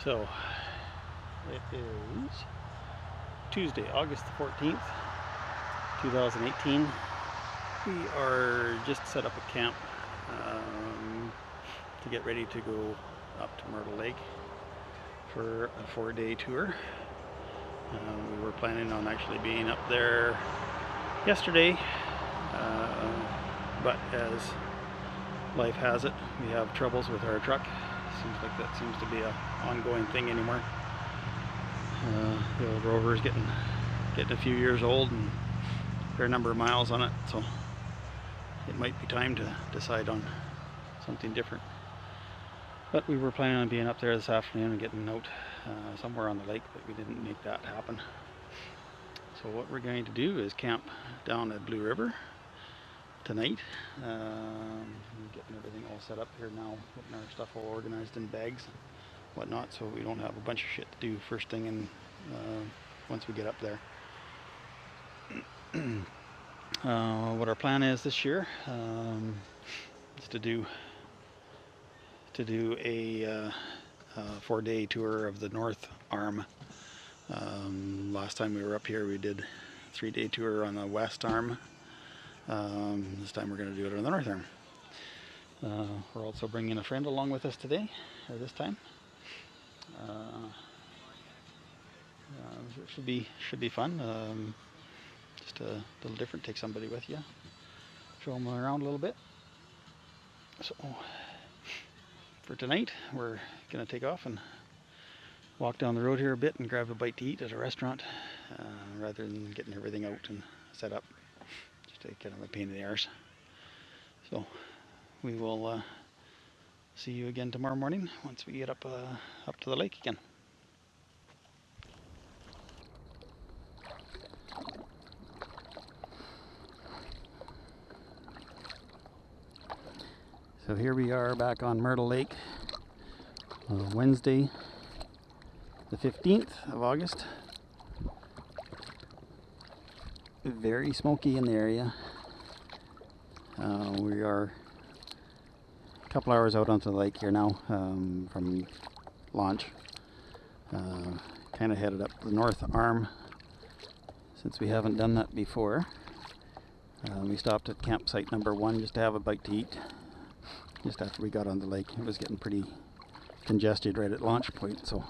So it is Tuesday, August the 14th, 2018. We are just set up a camp to get ready to go up to Myrtle Lake for a 4-day tour. We were planning on actually being up there yesterday, but as life has it, we have troubles with our truck. Seems like that seems to be an ongoing thing anymore. The old Rover is getting a few years old and a fair number of miles on it, so it might be time to decide on something different. But we were planning on being up there this afternoon and getting out somewhere on the lake, but we didn't make that happen. So what we're going to do is camp down at Blue River tonight. Getting everything all set up here now, getting our stuff all organized in bags and whatnot, so we don't have a bunch of shit to do first thing and once we get up there. What our plan is this year is to do a 4-day tour of the North Arm. Last time we were up here we did a 3-day tour on the West Arm. This time we're going to do it on the North Arm. We're also bringing a friend along with us today, or this time. It should be fun. Just a little different. Take somebody with you, show them around a little bit. So for tonight, we're going to take off and walk down the road here a bit and grab a bite to eat at a restaurant, rather than getting everything out and set up. Just a kind of a pain in the arse. So we will see you again tomorrow morning once we get up to the lake again. So here we are back on Myrtle Lake, Wednesday the 15th of August. Very smoky in the area. We are a couple hours out onto the lake here now from launch. Kind of headed up the North Arm since we haven't done that before. We stopped at campsite number 1 just to have a bite to eat. Just after we got on the lake, it was getting pretty congested right at launch point, so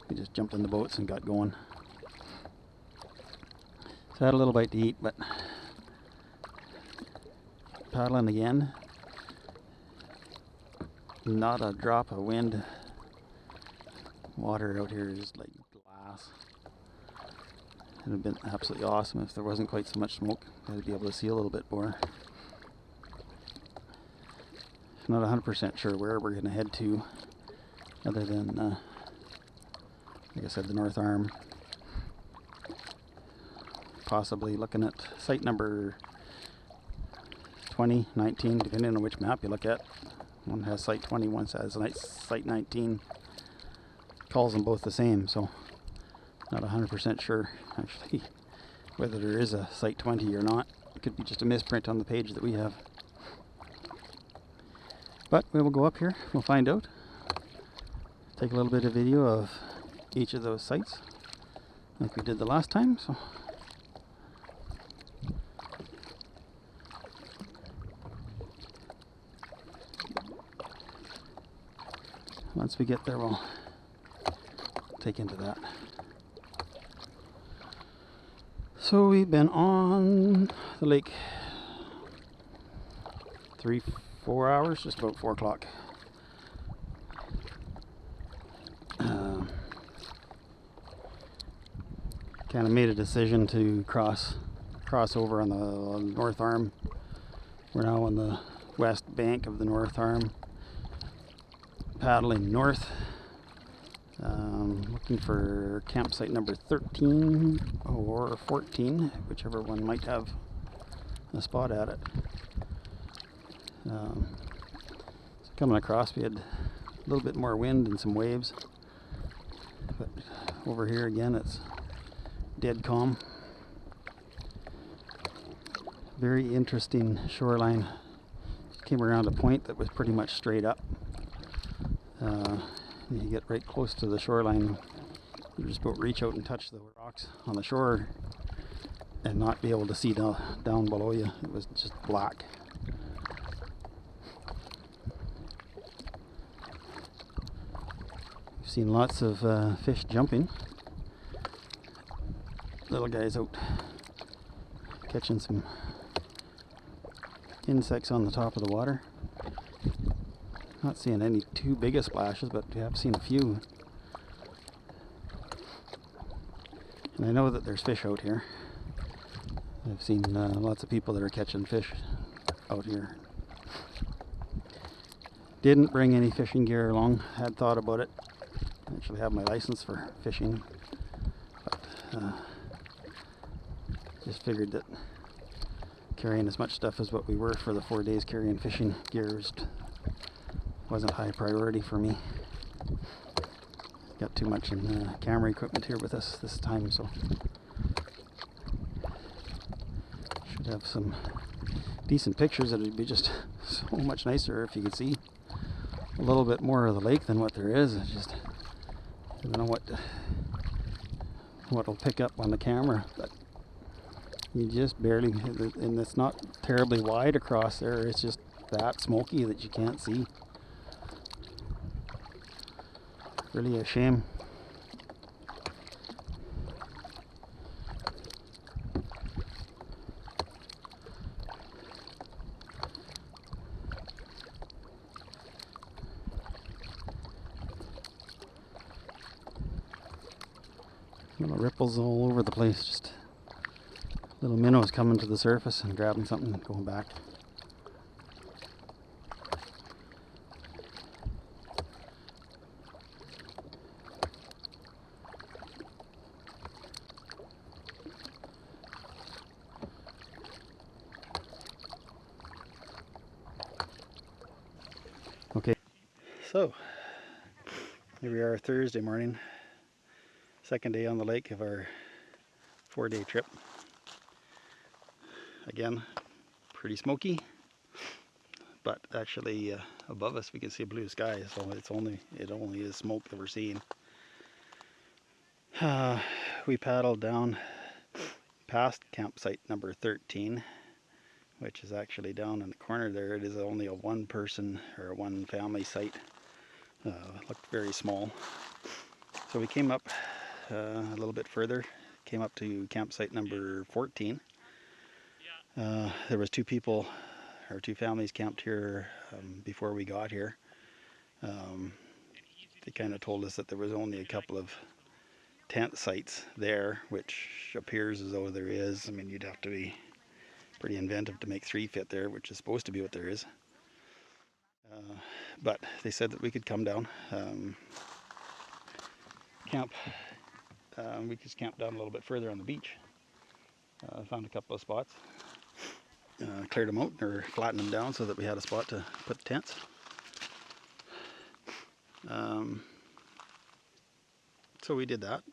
we just jumped in the boats and got going. So I had a little bite to eat, but paddling again. Not a drop of wind. Water out here is like glass. It would have been absolutely awesome if there wasn't quite so much smoke. I'd be able to see a little bit more. I'm not 100% sure where we're going to head to, other than, like I said, the North Arm. Possibly looking at site number 20, 19, depending on which map you look at. One has site 20, one has site 19. Calls them both the same, so not 100% sure actually whether there is a site 20 or not. It could be just a misprint on the page that we have. But we will go up here, we'll find out. Take a little bit of video of each of those sites, like we did the last time. So once we get there, we'll take into that. So we've been on the lake 3-4 hours, just about 4 o'clock. Kind of made a decision to cross over on the North Arm. We're now on the west bank of the North Arm, paddling north, looking for campsite number 13 or 14, whichever one might have a spot at it. So coming across, we had a little bit more wind and some waves, but over here again it's dead calm. Very interesting shoreline. Came around a point that was pretty much straight up. You get right close to the shoreline, you just about reach out and touch the rocks on the shore and not be able to see down below you. It was just black. We've seen lots of fish jumping. Little guys out catching some insects on the top of the water. Not seeing any too big of splashes, but we have seen a few. And I know that there's fish out here. I've seen lots of people that are catching fish out here. Didn't bring any fishing gear along. Had thought about it. I actually have my license for fishing, but just figured that carrying as much stuff as what we were for the 4 days carrying fishing gears wasn't high priority for me. Got too much in camera equipment here with us this time, so should have some decent pictures. It would be just so much nicer if you could see a little bit more of the lake than what there is. It's just, I don't know what will pick up on the camera, but you just barely, and it's not terribly wide across there. It's just that smoky that you can't see. Really a shame. Little ripples all over the place, just little minnows coming to the surface and grabbing something and going back. Okay, so here we are Thursday morning, second day on the lake of our 4-day trip. Again, pretty smoky, but actually above us we can see blue sky, so it only is smoke that we're seeing. We paddled down past campsite number 13, which is actually down in the corner there. It is only a one person or one family site. It looked very small. So we came up a little bit further, came up to campsite number 14. There was two families camped here before we got here. They kind of told us that there was only a couple of tent sites there, which appears as though there is. I mean, you'd have to be pretty inventive to make 3 fit there, which is supposed to be what there is. But they said that we could come down, camp. We could camp down a little bit further on the beach. Found a couple of spots, cleared them out or flattened them down so that we had a spot to put the tents. So we did that.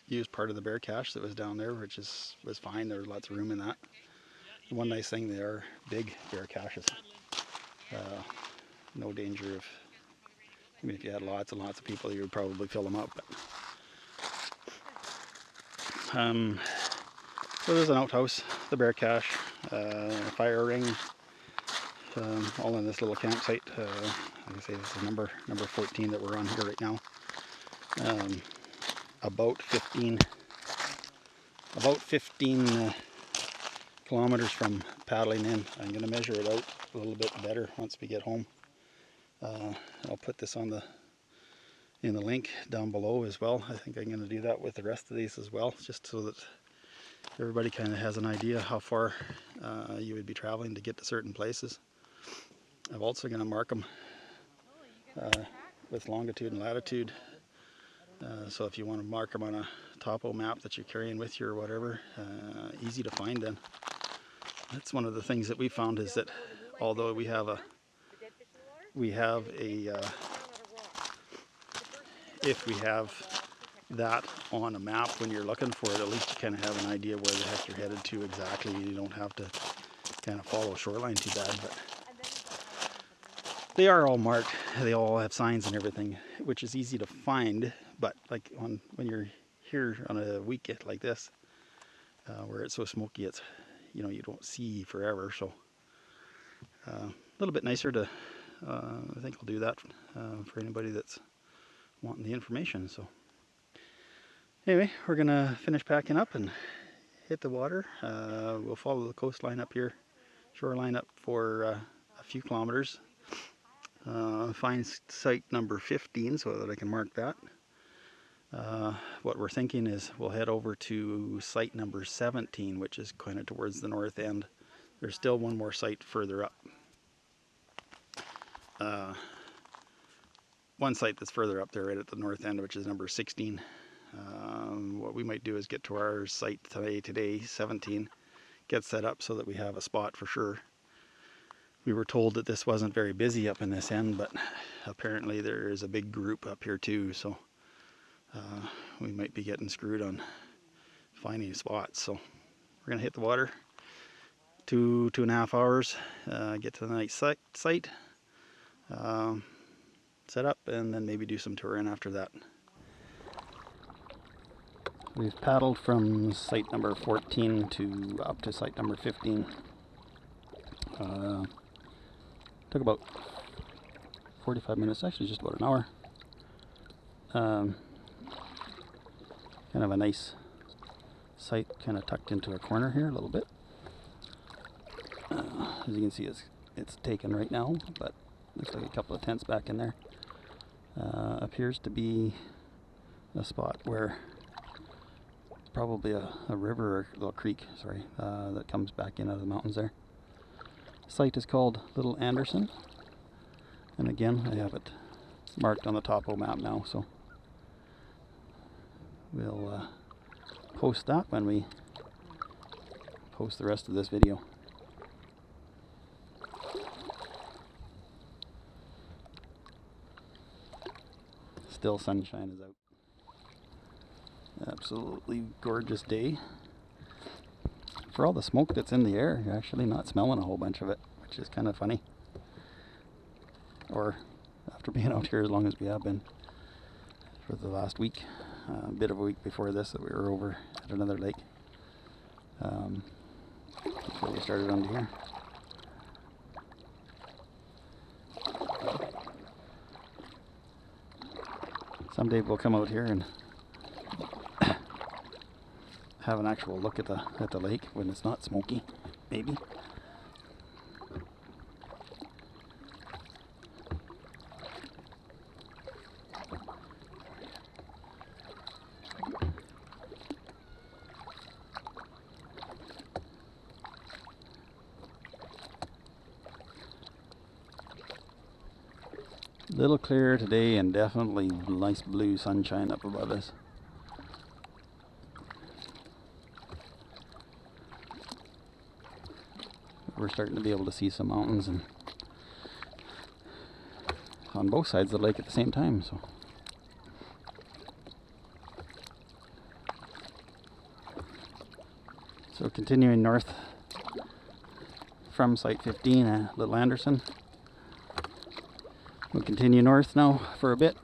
Used part of the bear cache that was down there, which was fine. There was lots of room in that. The one nice thing, they are big bear caches. No danger of, I mean, if you had lots and lots of people, you would probably fill them up. But, so there's an outhouse, the bear cache, fire ring, all in this little campsite. Like I say, this is number 14 that we're on here right now. About 15 kilometers from paddling in. I'm going to measure it out a little bit better once we get home. I'll put this in the link down below as well. I think I'm going to do that with the rest of these as well, just so that everybody kind of has an idea how far you would be traveling to get to certain places. I'm also going to mark them with longitude and latitude. So if you want to mark them on a topo map that you're carrying with you or whatever, easy to find then. That's one of the things that we found, is that although we have if we have that on a map when you're looking for it, at least you kind of have an idea where the heck you're headed to exactly. You don't have to kind of follow shoreline too bad. But They are all marked. They all have signs and everything, which is easy to find. But like when you're here on a weekend like this, where it's so smoky, it's you don't see forever. So a little bit nicer to. I think I'll do that for anybody that's wanting the information. So anyway, we're gonna finish packing up and hit the water. We'll follow the coastline up here, shoreline up for a few kilometers. Find site number 15 so that I can mark that. What we're thinking is we'll head over to site number 17, which is kind of towards the north end. There's still one more site further up. One site that's further up there right at the north end, which is number 16. What we might do is get to our site today, 17, get set up so that we have a spot for sure. We were told that this wasn't very busy up in this end, but apparently there is a big group up here too, so we might be getting screwed on finding spots. So we're gonna hit the water, 2.5 hours, get to the nice site, set up, and then maybe do some touring after that. We've paddled from site number 14 to up to site number 15. Took about 45 minutes, actually just about an hour. Kind of a nice site, kind of tucked into a corner here a little bit. As you can see, it's taken right now, but looks like a couple of tents back in there. Appears to be a spot where probably a river or a little creek, sorry, that comes back in out of the mountains there. Site is called Little Anderson, and again I have it marked on the topo map now, so we'll post that when we post the rest of this video. Still sunshine is out. Absolutely gorgeous day. For all the smoke that's in the air, you're actually not smelling a whole bunch of it, which is kind of funny. Or after being out here as long as we have been for the last week, a bit of a week before this that we were over at another lake before we started under here. Someday we'll come out here and have an actual look at the lake when it's not smoky, maybe. Little clearer today and definitely nice blue sunshine up above us. We're starting to be able to see some mountains and on both sides of the lake at the same time. So continuing north from site 15, Little Anderson. We'll continue north now for a bit.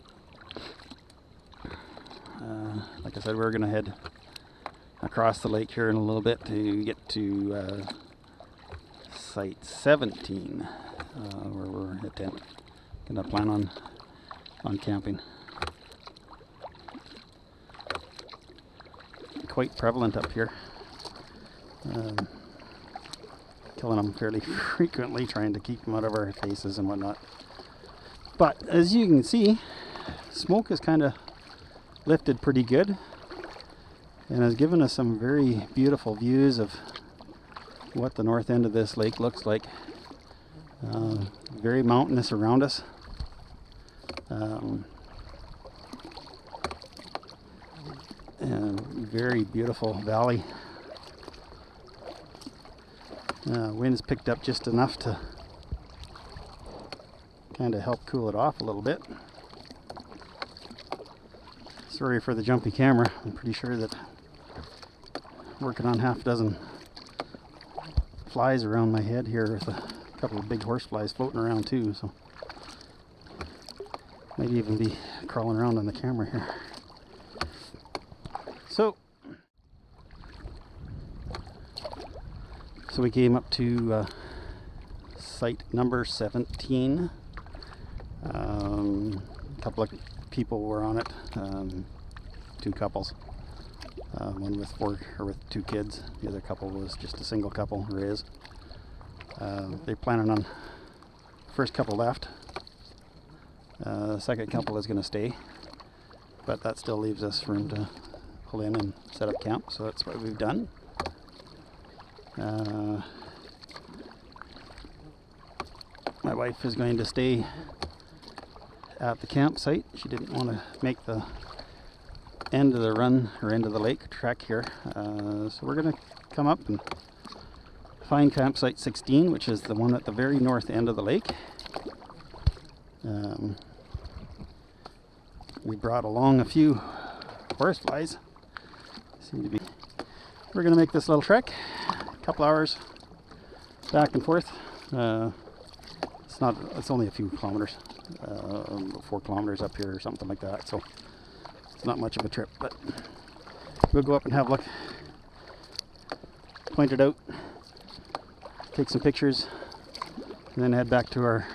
Like I said, we're going to head across the lake here in a little bit to get to site 17, where we're at tent. Gonna plan on camping. Quite prevalent up here. Killing them fairly frequently, trying to keep them out of our faces and whatnot. But as you can see, smoke has kind of lifted pretty good and has given us some very beautiful views of what the north end of this lake looks like. Very mountainous around us. And very beautiful valley. Wind's picked up just enough to kind of help cool it off a little bit. Sorry for the jumpy camera. I'm pretty sure that working on half a dozen flies around my head here with a couple of big horse flies floating around too. So Might even be crawling around on the camera here. So we came up to site number 17. A couple of people were on it, 2 couples. One with 2 kids. The other couple was just a single couple, or is. They're planning on, first couple left. The second couple is going to stay, but that still leaves us room to pull in and set up camp, so that's what we've done. My wife is going to stay at the campsite. She didn't want to make the end of the run or end of the lake trek here, so we're going to come up and find campsite 16, which is the one at the very north end of the lake. We brought along a few horseflies. Seem to be. We're going to make this little trek, a couple hours back and forth. It's only a few kilometers, 4 kilometers up here or something like that, so it's not much of a trip, but we'll go up and have a look, point it out, take some pictures, and then head back to our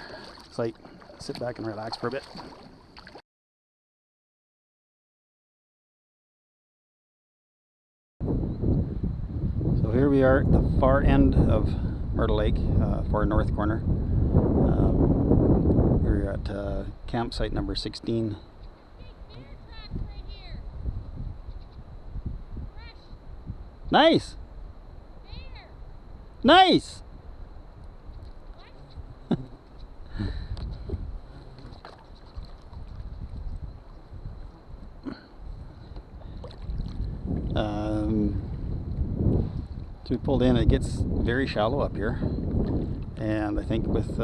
site, sit back and relax for a bit. So here we are at the far end of Myrtle Lake, far north corner. We're at campsite number 16. Nice! Nice! So we pulled in. It gets very shallow up here, and I think with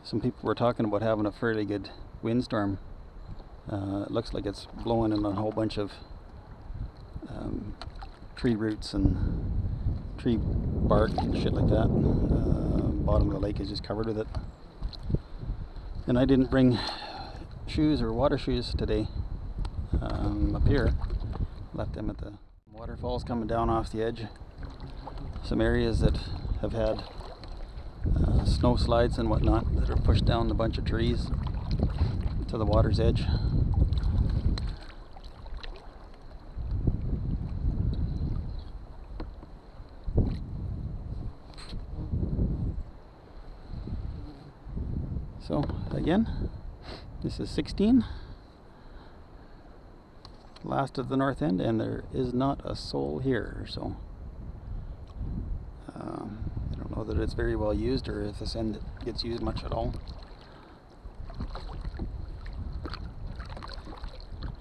some people were talking about having a fairly good windstorm. It looks like it's blowing in a whole bunch of tree roots and tree bark and shit like that. Bottom of the lake is just covered with it. And I didn't bring shoes or water shoes today up here. Left them at the waterfalls coming down off the edge. Some areas that have had snow slides and whatnot that are pushed down a bunch of trees to the water's edge. So again, this is 16, last of the north end, and there is not a soul here, so I don't know that it's very well used or if this end gets used much at all.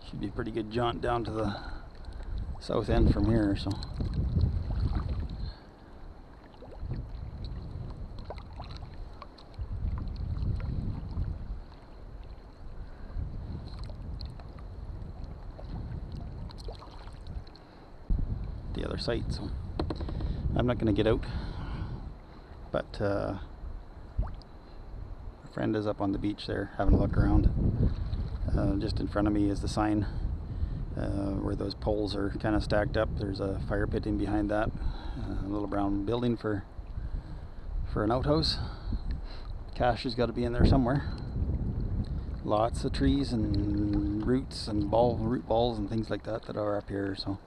Should be a pretty good jaunt down to the south end from here, so. The other site, so I'm not going to get out, but a friend is up on the beach there having a look around. Just in front of me is the sign where those poles are kind of stacked up. There's a fire pit in behind that, a little brown building for an outhouse. Cache has got to be in there somewhere. Lots of trees and roots and root balls and things like that are up here, so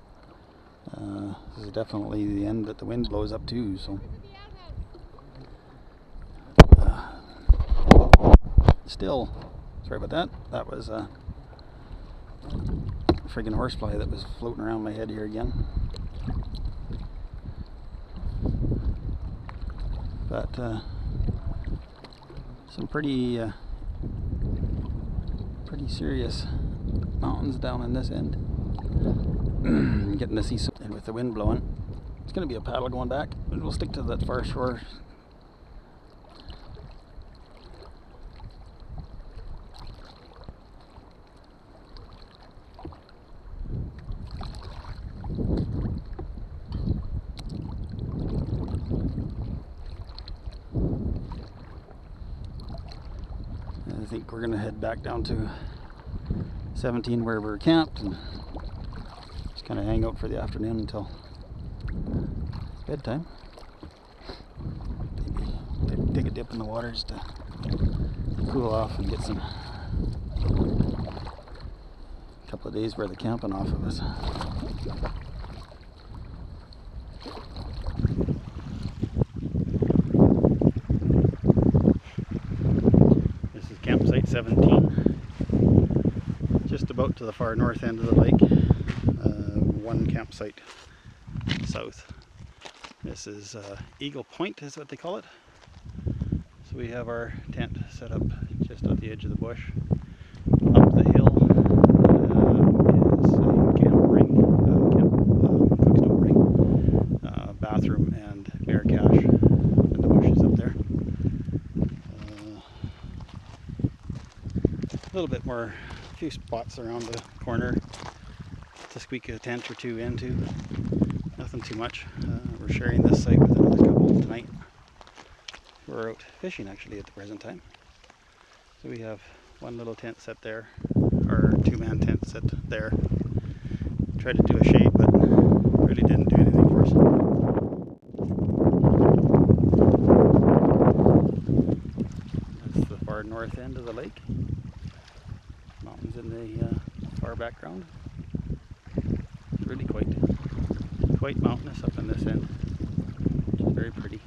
this is definitely the end that the wind blows up to, so still, sorry about that. That was a friggin' horsefly that was floating around my head here again. But some pretty serious mountains down in this end. Getting to see some, and with the wind blowing, it's going to be a paddle going back, but we'll stick to that far shore. I think we're gonna head back down to 17 where we're camped and just kind of hang out for the afternoon until bedtime. Maybe take a dip in the water just to cool off and get some couple of days worth of camping off of us. This is campsite 17, just about to the far north end of the lake. One campsite south. This is Eagle Point is what they call it. So we have our tent set up just at the edge of the bush. Up the hill is a camp ring, cook stove ring, bathroom and bear cache in the bushes up there. A little bit more, a few spots around the corner to squeak a tent or two into. Nothing too much. We're sharing this site with another couple tonight. We're out fishing actually at the present time. So we have one little tent set there, or two-man tent set there. Tried to do a shade, but really didn't do anything for us. That's the far north end of the lake. Mountains in the far background. It's really quite mountainous up in this end, which is very pretty.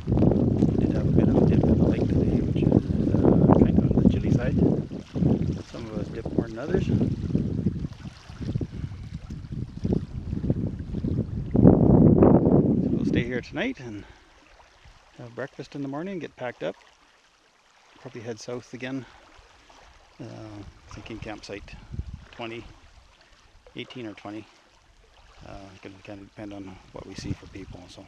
We did have a bit of a dip in the lake today, which is kind of on the chilly side. Some of us dip more than others. So we'll stay here tonight and have breakfast in the morning, get packed up, probably head south again, thinking campsite 20. 18 or 20. It can kind of depend on what we see for people. So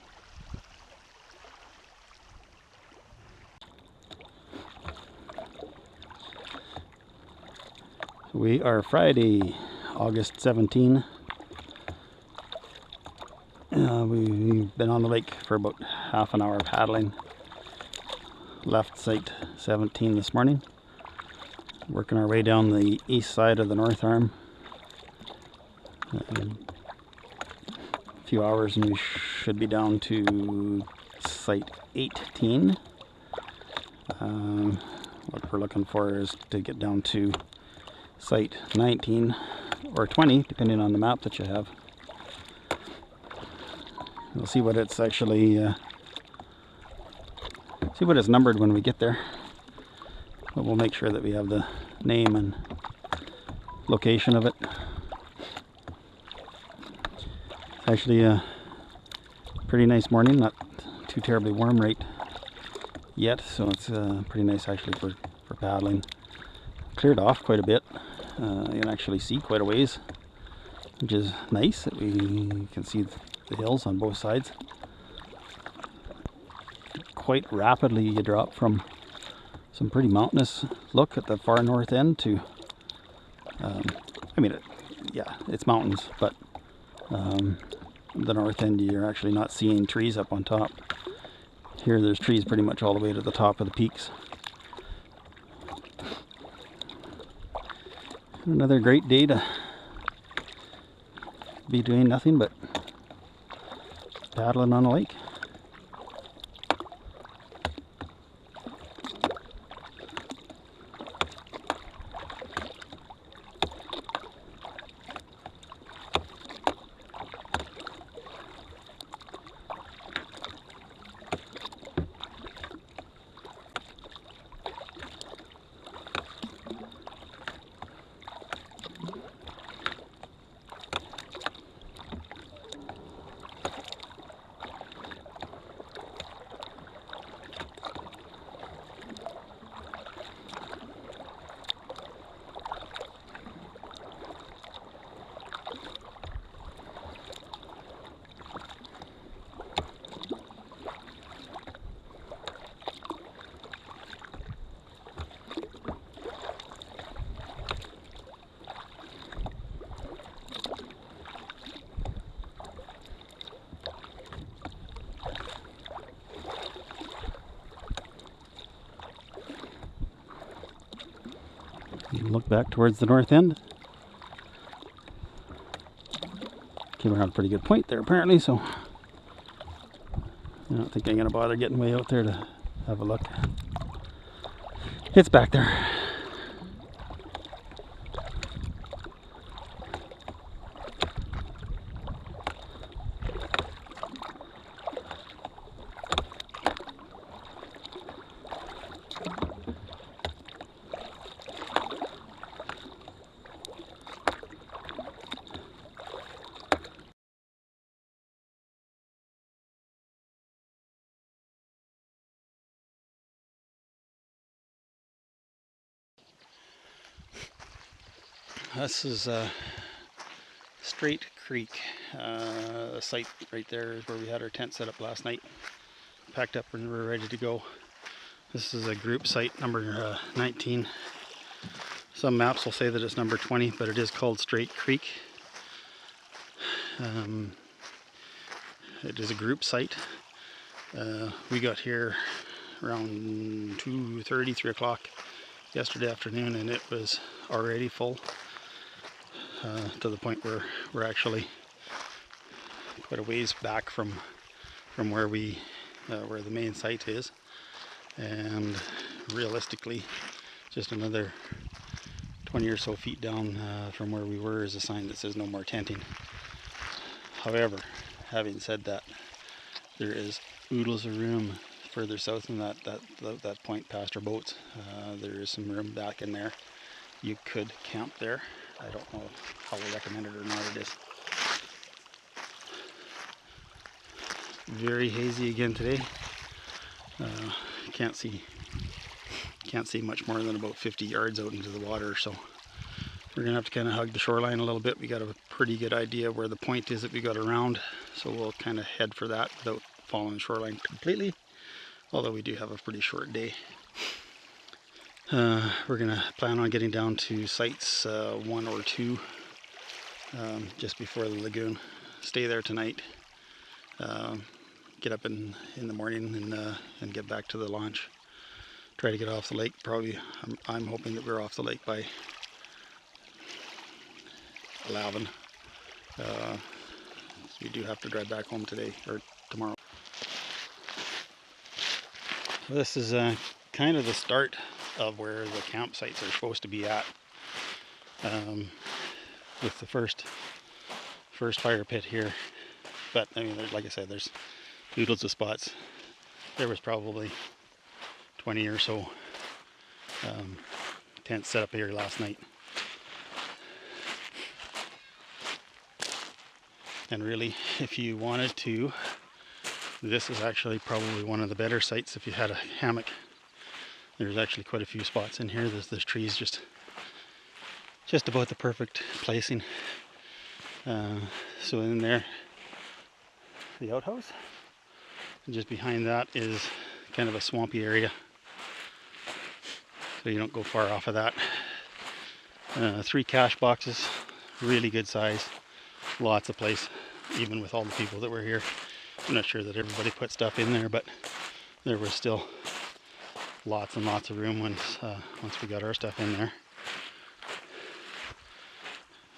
we are Friday, August 17. We've been on the lake for about half an hour paddling. Left site 17 this morning. Working our way down the east side of the North Arm. A few hours and we should be down to site 18. What we're looking for is to get down to site 19 or 20, depending on the map that you have. We'll see what it's actually see what it's numbered when we get there, but we'll make sure that we have the name and location of it. Actually a pretty nice morning, not too terribly warm right yet, so it's pretty nice actually for paddling. Cleared off quite a bit. You can actually see quite a ways, which is nice that we can see the hills on both sides. Quite rapidly you drop from some pretty mountainous look at the far north end to I mean it's mountains, but the north end you're actually not seeing trees up on top. Here there's trees pretty much all the way to the top of the peaks. Another great day to be doing nothing but paddling on a lake. Look back towards the north end. Came around a pretty good point there apparently, so I don't think I'm going to bother getting way out there to have a look. It's back there. This is Straight Creek. The site right there is where we had our tent set up last night. Packed up and we're ready to go. This is a group site number 19. Some maps will say that it's number 20, but it is called Straight Creek. It is a group site. We got here around 2:30, 3 o'clock yesterday afternoon, and it was already full. To the point where we're actually quite a ways back from where where the main site is, and realistically just another 20 or so feet down from where we were is a sign that says no more tenting. However, having said that, there is oodles of room further south than that point past our boats. There is some room back in there. You could camp there. I don't know how we recommend it or not. It is very hazy again today. Can't see much more than about 50 yards out into the water, so we're gonna have to kind of hug the shoreline a little bit. We got a pretty good idea where the point is that we got around, so we'll kind of head for that without following the shoreline completely, although we do have a pretty short day. We're gonna plan on getting down to sites 1 or 2 just before the lagoon. Stay there tonight, get up in the morning and get back to the launch. Try to get off the lake. Probably I'm hoping that we're off the lake by 11. We do have to drive back home today or tomorrow. This is kind of the start of where the campsites are supposed to be at, with the first fire pit here. But I mean, like I said, there's oodles of spots. There was probably 20 or so tents set up here last night, and really, if you wanted to, this is actually probably one of the better sites if you had a hammock. There's actually quite a few spots in here. There's trees just about the perfect placing. So in there, the outhouse, and just behind that is kind of a swampy area, so you don't go far off of that. 3 cache boxes, really good size, lots of place, even with all the people that were here. I'm not sure that everybody put stuff in there, but there was still lots and lots of room once we got our stuff in there.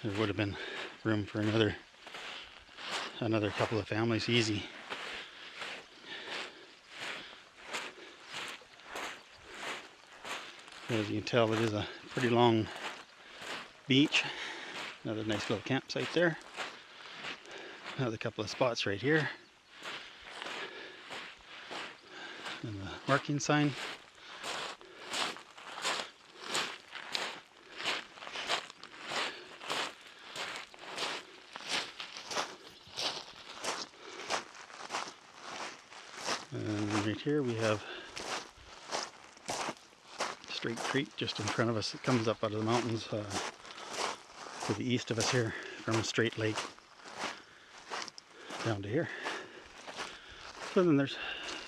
There would have been room for another couple of families easy. As you can tell, it is a pretty long beach. Another nice little campsite there. Another couple of spots right here. And the marking sign. And right here we have Straight Creek just in front of us. It comes up out of the mountains to the east of us here from a straight lake down to here. So then there's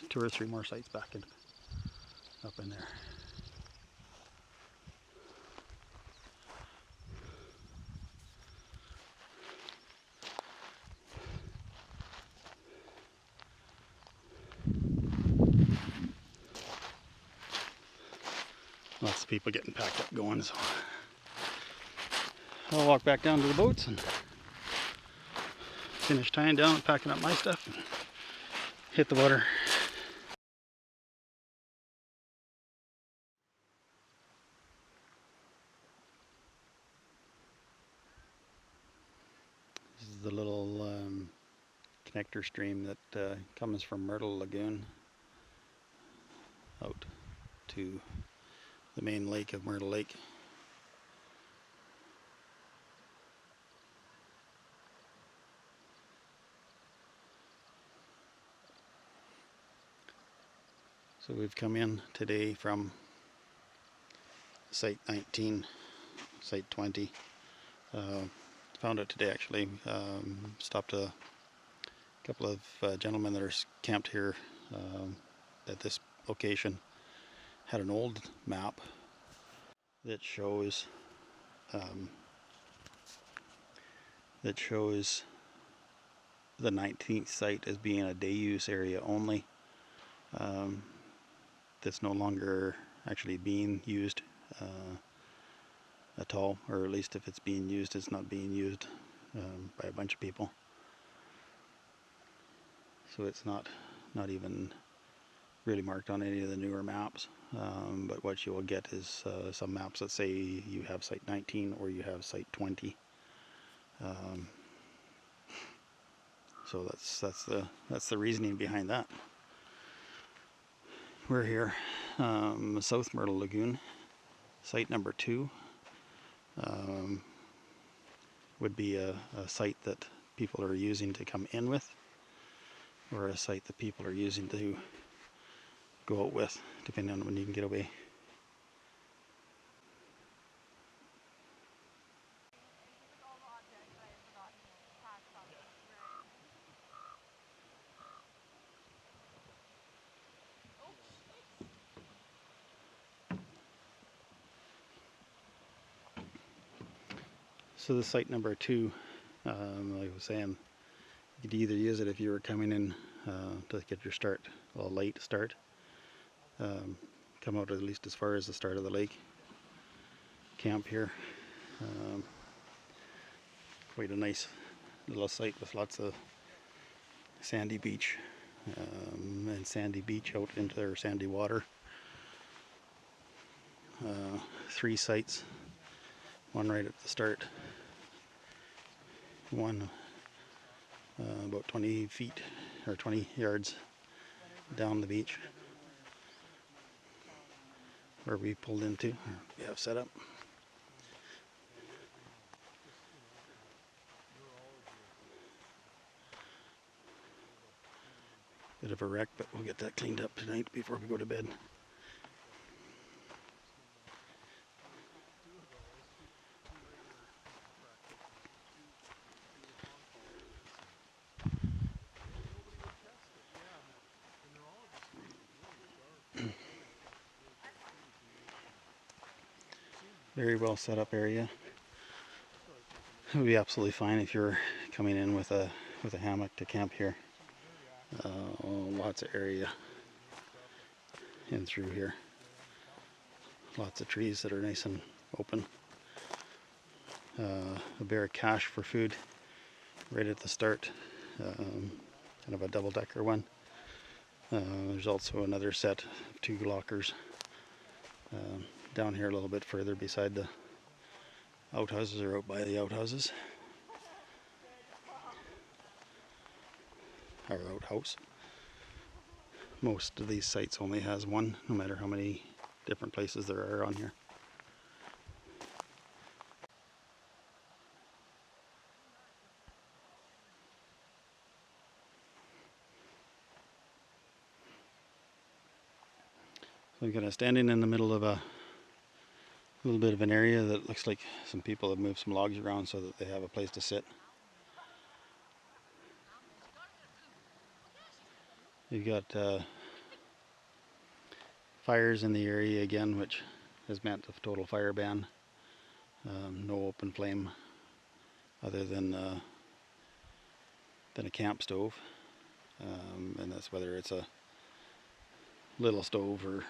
2 or 3 more sites back up in there. Lots of people getting packed up going, so I'll walk back down to the boats and finish tying down and packing up my stuff and hit the water. This is the little connector stream that comes from Myrtle lagoon out to the main lake of Myrtle Lake. So we've come in today from site 19, site 20. Found it today actually. Stopped a couple of gentlemen that are camped here at this location. Had an old map that shows the 19th site as being a day use area only. That's no longer actually being used at all, or at least if it's being used, it's not being used by a bunch of people. So it's not even really marked on any of the newer maps, but what you will get is some maps that say you have site 19 or you have site 20. So that's the reasoning behind that. We're here, South Myrtle Lagoon, site number 2. Would be a site that people are using to come in with, or a site that people are using to go out with, depending on when you can get away. So the site number 2, like I was saying, you could either use it if you were coming in to get your start, a late start, come out at least as far as the start of the lake, camp here. Quite a nice little site with lots of sandy beach and sandy beach out into their sandy water. 3 sites, one right at the start, one about 20 feet or 20 yards down the beach where we pulled into, or we have set up. Bit of a wreck, but we'll get that cleaned up tonight before we go to bed. Very well set up area. It would be absolutely fine if you're coming in with a hammock to camp here. Lots of area in through here. Lots of trees that are nice and open. A bare cache for food right at the start. Kind of a double-decker one. There's also another set of 2 lockers down here a little bit further beside the outhouses, or out by the outhouses. Our outhouse. Most of these sites only has one, no matter how many different places there are on here. So we're kind of standing in the middle of a little bit of an area that looks like some people have moved some logs around so that they have a place to sit. You've got fires in the area again, which has meant a total fire ban. No open flame other than a camp stove, and that's whether it's a little stove or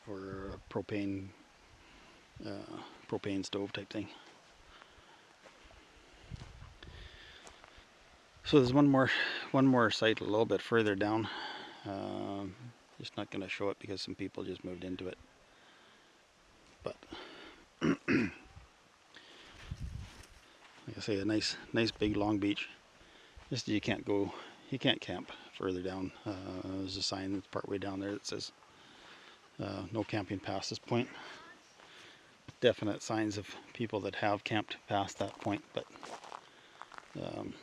a propane stove type thing. So there's one more site a little bit further down. Just not going to show it because some people just moved into it. But like I say, a nice big long beach. Just you can't camp further down. There's a sign that's partway down there that says no camping past this point. Definite signs of people that have camped past that point, but I'm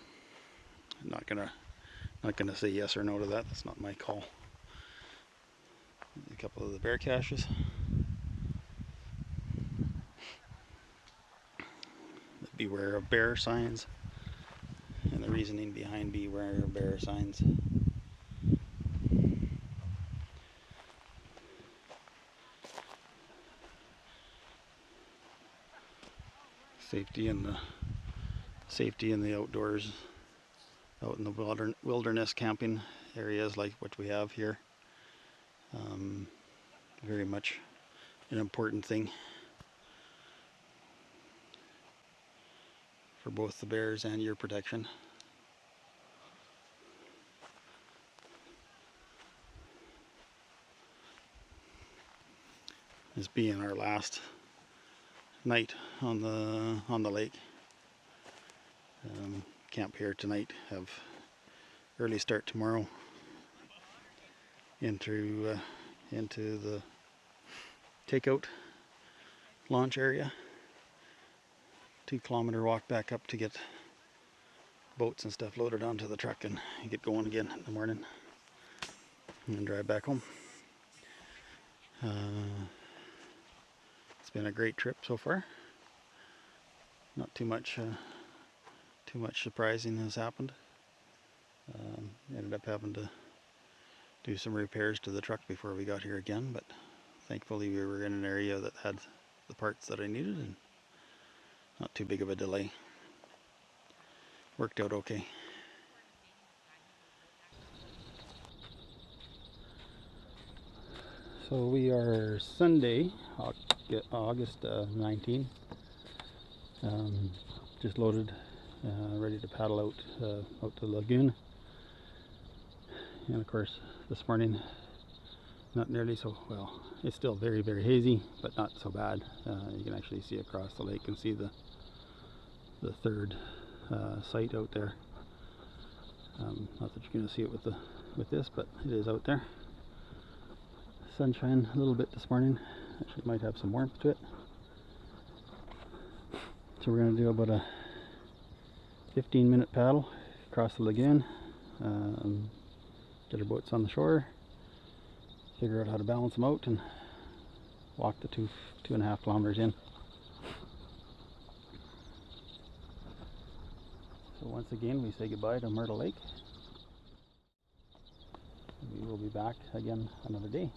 not gonna say yes or no to that. That's not my call. A couple of the bear caches. The beware of bear signs, and the reasoning behind beware of bear signs. Safety in the outdoors, out in the wilderness camping areas like what we have here. Very much an important thing for both the bears and your protection. This being our last night on the lake. Camp here tonight, have early start tomorrow into the takeout launch area. 2-kilometer walk back up to get boats and stuff loaded onto the truck and get going again in the morning and then drive back home. It's been a great trip so far. Not too much surprising has happened. Ended up having to do some repairs to the truck before we got here again, but thankfully we were in an area that had the parts that I needed and not too big of a delay. Worked out okay. So we are Sunday, August 19. Just loaded, ready to paddle out to the lagoon. And of course, this morning, not nearly so well. It's still very hazy, but not so bad. You can actually see across the lake and see the third site out there. Not that you're going to see it with this, but it is out there. Sunshine a little bit this morning. Actually, might have some warmth to it. So we're going to do about a 15-minute paddle across the lagoon. Get our boats on the shore, figure out how to balance them out, and walk the 2.5 kilometers in. So once again, we say goodbye to Myrtle Lake. We will be back again another day.